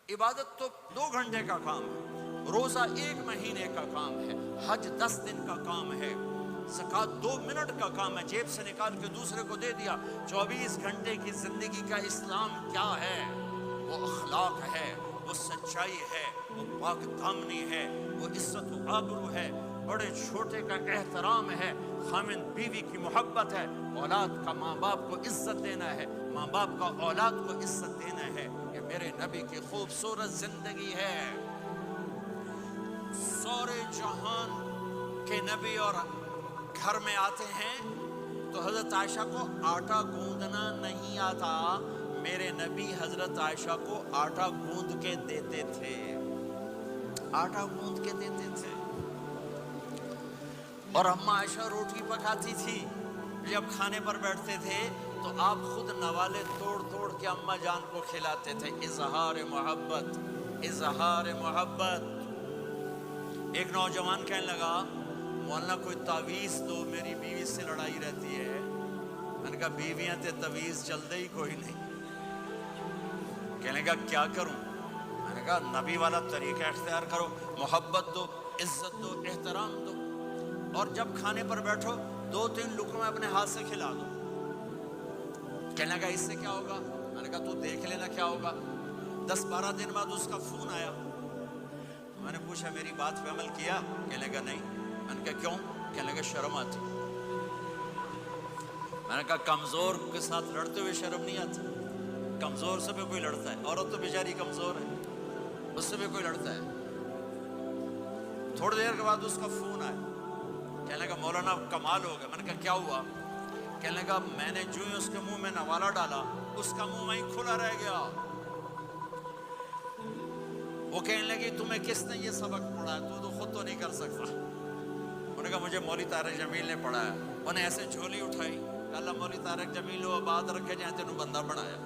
عبادت تو 2 گھنٹے کا کام ہے، روزہ 1 مہینے کا کام ہے، حج 10 دن کا کام ہے، زکوٰۃ 2 منٹ کا کام ہے، جیب سے نکال کے دوسرے کو دے دیا۔ 24 گھنٹے کی زندگی کا اسلام کیا ہے؟ وہ اخلاق ہے، وہ سچائی ہے، وہ پاک دامنی ہے، وہ عزت و آبرو ہے، بڑے چھوٹے کا احترام ہے، خامن بیوی کی محبت ہے، اولاد کا ماں باپ کو عزت دینا ہے، ماں باپ کا اولاد کو عزت دینا ہے۔ یہ میرے نبی کی خوبصورت زندگی ہے۔ سورے جہان کے نبی اور گھر میں آتے ہیں تو حضرت عائشہ کو آٹا گوندنا نہیں آتا، میرے نبی حضرت عائشہ کو آٹا گوند کے دیتے تھے، آٹا گوند کے دیتے تھے۔ اور اماں عائشہ روٹی پکاتی تھی، جب کھانے پر بیٹھتے تھے تو آپ خود نوالے توڑ توڑ کے اماں جان کو کھلاتے تھے۔ اظہار محبت، اظہار محبت۔ ایک نوجوان کہنے لگا مولانا کوئی تعویذ دو، میری بیوی سے لڑائی رہتی ہے۔ میں نے کہا بیویاں تے تعویذ چلتے ہی کوئی نہیں۔ کہنے لگا کیا کروں؟ میں نے کہا نبی والا طریقہ اختیار کرو، محبت دو، عزت دو، احترام دو، اور جب کھانے پر بیٹھو 2-3 لقمے اپنے ہاتھ سے کھلا دو۔ کہنے لگا اس سے کیا ہوگا؟ میں نے کہا تو دیکھ لینا کیا ہوگا۔ 10-12 دن بعد اس کا فون آیا، میں نے پوچھا میری بات پہ عمل کیا؟ کہنے لگا نہیں۔ میں نے کہا کیوں؟ کہنے لگا شرم آتی۔ میں نے کہا کمزور کے ساتھ لڑتے ہوئے شرم نہیں آتی؟ کمزور سے بھی کوئی لڑتا ہے، عورت تو بیچاری کمزور ہے، اس سے بھی کوئی لڑتا ہے۔ تھوڑی دیر کے بعد اس کا فون آیا، کہنے لگا مولانا کمال ہو گیا۔ میں نے کہا کیا ہوا؟ کہنے لگا میں نے جو ہی اس کے منہ میں نوالا ڈالا، اس کا منہ وہیں کھلا رہ گیا۔ وہ کہنے لگی تمہیں کس نے یہ سبق پڑھایا؟ تو خود تو نہیں کر سکتا۔ انہوں نے کہا مجھے مولوی طارق جمیل نے پڑھایا۔ انہیں ایسے جھولی اٹھائی، اللہ مولوی طارق جمیل ہو آباد رکھے جائیں تینوں بندہ بنایا۔